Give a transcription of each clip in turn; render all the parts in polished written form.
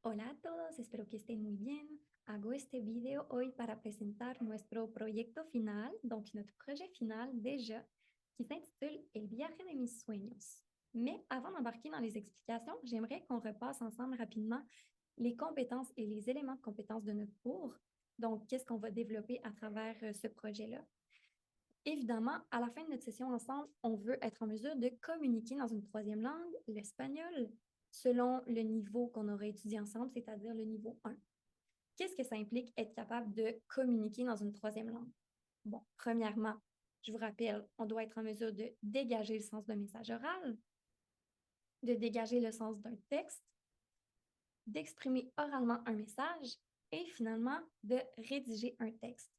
Hola a todos, espero que estén muy bien. Hago este video hoy para presentar nuestro proyecto final, donc notre projet final déjà, qui s'intitule El viaje de mis sueños. Mais avant d'embarquer dans les explications, j'aimerais qu'on repasse ensemble rapidement les compétences et les éléments de compétences de notre cours. Donc, qu'est-ce qu'on va développer à travers ce projet-là? Évidemment, à la fin de notre session ensemble, on veut être en mesure de communiquer dans une troisième langue, l'espagnol, selon le niveau qu'on aurait étudié ensemble, c'est-à-dire le niveau 1. Qu'est-ce que ça implique être capable de communiquer dans une troisième langue? Bon, premièrement, je vous rappelle, on doit être en mesure de dégager le sens d'un message oral, de dégager le sens d'un texte, d'exprimer oralement un message et finalement de rédiger un texte.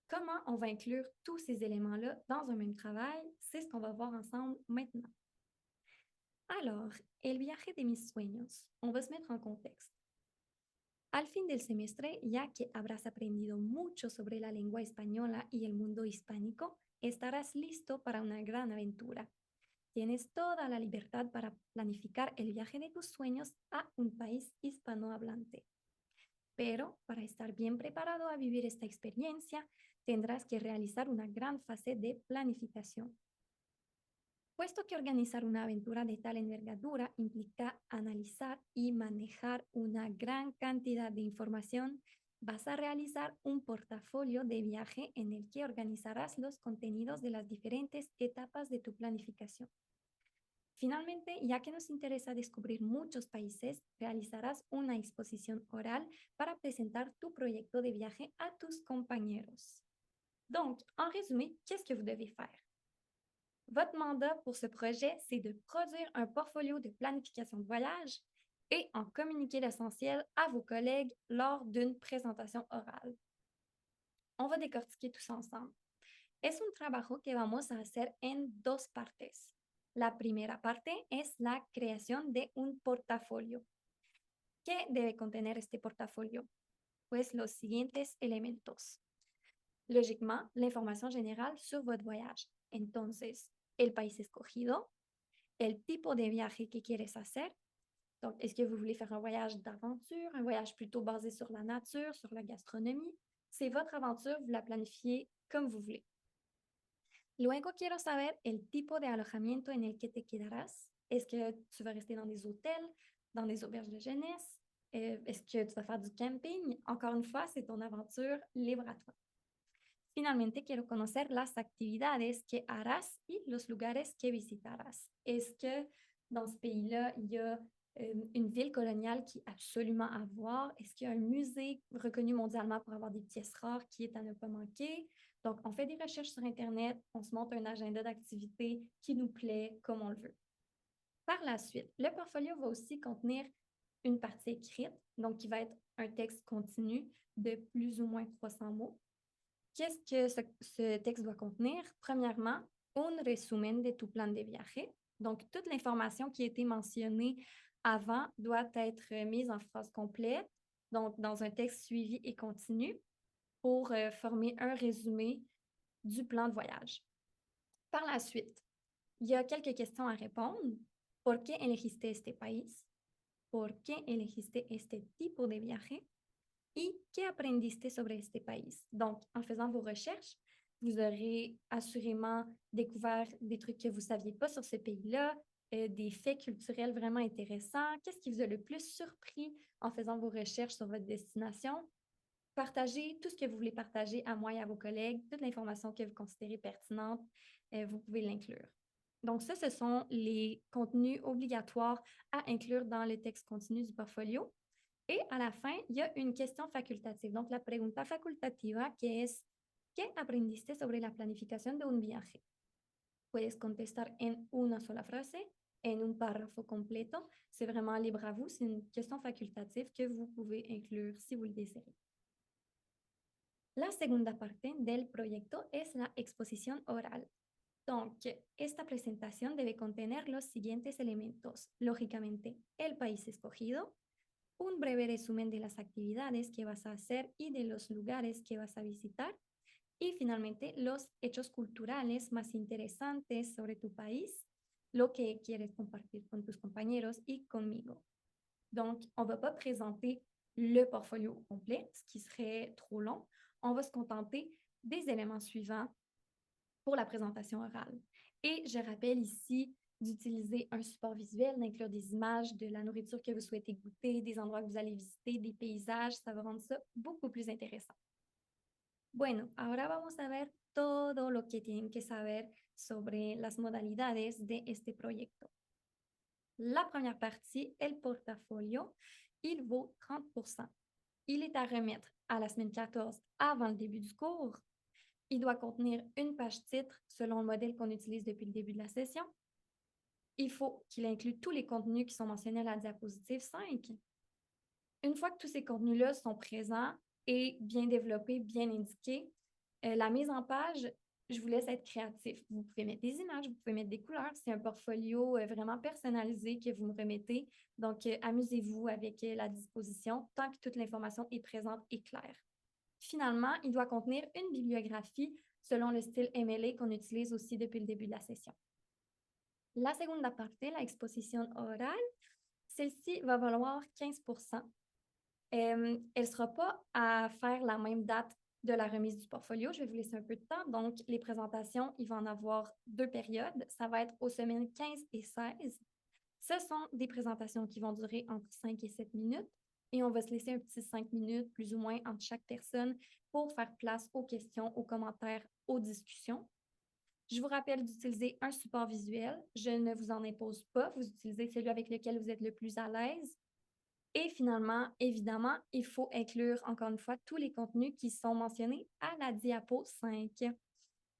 Comment on va inclure tous ces éléments-là dans un même travail? C'est ce qu'on va voir ensemble maintenant. Alors, el viaje de mis sueños. On va se mettre en contexte. Al fin del semestre, ya que habrás aprendido mucho sobre la lengua española y el mundo hispánico, estarás listo para una gran aventura. Tienes toda la libertad para planificar el viaje de tus sueños a un país hispanohablante. Pero para estar bien preparado a vivir esta experiencia, tendrás que realizar una gran fase de planificación. Puesto que organizar una aventura de tal envergadura implica analizar y manejar una gran cantidad de información, vas a realizar un portafolio de viaje en el que organizarás los contenidos de las diferentes etapas de tu planificación. Finalmente, ya que nos interesa descubrir muchos países, realizarás una exposición oral para presentar tu proyecto de viaje a tus compañeros. Donc, en résumé, qu'est-ce que vous devez faire? Votre mandat pour ce projet, c'est de produire un portfolio de planification de voyage et en communiquer l'essentiel à vos collègues lors d'une présentation orale. On va décortiquer tout ça ensemble. Es un trabajo que vamos a hacer en dos partes. La primera parte es la creación de un portafolio. ¿Qué debe contener este portafolio? Pues los siguientes elementos. Logiquement, l'information générale sur votre voyage. Entonces, el país escogido, el tipo de viaje que quieres hacer. Donc, est-ce que vous voulez faire un voyage d'aventure, un voyage plutôt basé sur la nature, sur la gastronomie? C'est votre aventure, vous la planifiez comme vous voulez. Luego quiero saber el tipo de alojamiento en el que te quedarás. Est-ce que tu vas rester dans des hôtels, dans des auberges de jeunesse? Est-ce que tu vas faire du camping? Encore une fois, c'est ton aventure libre à toi. Finalmente, quiero conocer las actividades que harás y los lugares que visitarás. Est-ce que dans ce pays-là, il y a une ville coloniale qui est absolument à voir? Est-ce qu'il y a un musée reconnu mondialement pour avoir des pièces rares qui est à ne pas manquer? Donc, on fait des recherches sur Internet, on se monte un agenda d'activités qui nous plaît comme on le veut. Par la suite, le portfolio va aussi contenir une partie écrite, donc qui va être un texte continu de plus ou moins 300 mots. Qu'est-ce que ce texte doit contenir? Premièrement, un resumen de tu plan de viaje. Donc, toute l'information qui a été mentionnée avant doit être mise en phrase complète, donc dans un texte suivi et continu pour former un résumé du plan de voyage. Par la suite, il y a quelques questions à répondre. ¿Por qué elegiste este país? ¿Por qué elegiste este tipo de viaje? Et qu'apprendiste sobre este país? Donc, en faisant vos recherches, vous aurez assurément découvert des trucs que vous ne saviez pas sur ce pays-là, des faits culturels vraiment intéressants. Qu'est-ce qui vous a le plus surpris en faisant vos recherches sur votre destination? Partagez tout ce que vous voulez partager à moi et à vos collègues, toute l'information que vous considérez pertinente, vous pouvez l'inclure. Donc ça, ce sont les contenus obligatoires à inclure dans le texte continu du portfolio. Et à la fin, il y a une question facultative. Donc, la pregunta facultativa, que es, ¿qué aprendiste sobre la planificación de un viaje? Puedes contestar en una sola frase, en un párrafo completo. C'est vraiment libre à vous. C'est une question facultative que vous pouvez inclure si vous le désirez. La segunda parte del proyecto es la exposición oral. Donc, esta presentación debe contener los siguientes elementos. Lógicamente, el país escogido, un breve resumen de las actividades que vas a hacer y de los lugares que vas a visitar. Y finalmente, los hechos culturales más interesantes sobre tu país, lo que quieres compartir con tus compañeros y conmigo. Donc, on ne va pas présenter le portfolio au complet, ce qui serait trop long. On va se contenter des éléments suivants pour la présentation orale. Et je rappelle ici d'utiliser un support visuel, d'inclure des images de la nourriture que vous souhaitez goûter, des endroits que vous allez visiter, des paysages. Ça va rendre ça beaucoup plus intéressant. Bueno, ahora vamos a ver todo lo que tienen que saber sobre las modalidades de este proyecto. La première partie, el portafolio, il vaut 30%. Il est à remettre à la semaine 14 avant le début du cours. Il doit contenir une page titre selon le modèle qu'on utilise depuis le début de la session. Il faut qu'il inclue tous les contenus qui sont mentionnés à la diapositive 5. Une fois que tous ces contenus-là sont présents et bien développés, bien indiqués, la mise en page, je vous laisse être créatif. Vous pouvez mettre des images, vous pouvez mettre des couleurs. C'est un portfolio vraiment personnalisé que vous me remettez. Donc, amusez-vous avec la disposition tant que toute l'information est présente et claire. Finalement, il doit contenir une bibliographie selon le style MLA qu'on utilise aussi depuis le début de la session. La segunda parte, la exposition orale, celle-ci va valoir 15%. Elle ne sera pas à faire la même date de la remise du portfolio. Je vais vous laisser un peu de temps. Donc, les présentations, il va en avoir 2 périodes. Ça va être aux semaines 15 et 16. Ce sont des présentations qui vont durer entre 5 et 7 minutes. Et on va se laisser un petit 5 minutes, plus ou moins, entre chaque personne pour faire place aux questions, aux commentaires, aux discussions. Je vous rappelle d'utiliser un support visuel. Je ne vous en impose pas. Vous utilisez celui avec lequel vous êtes le plus à l'aise. Et finalement, évidemment, il faut inclure encore une fois tous les contenus qui sont mentionnés à la diapo 5.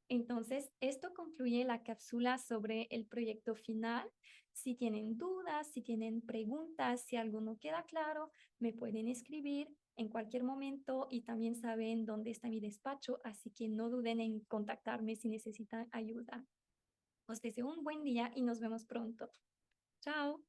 Entonces, esto concluye la cápsula sobre el proyecto final. Si tienen dudas, si tienen preguntas, si algo no queda claro, me pueden escribir en cualquier momento y también saben dónde está mi despacho, así que no duden en contactarme si necesitan ayuda. Os deseo un buen día y nos vemos pronto. Chao.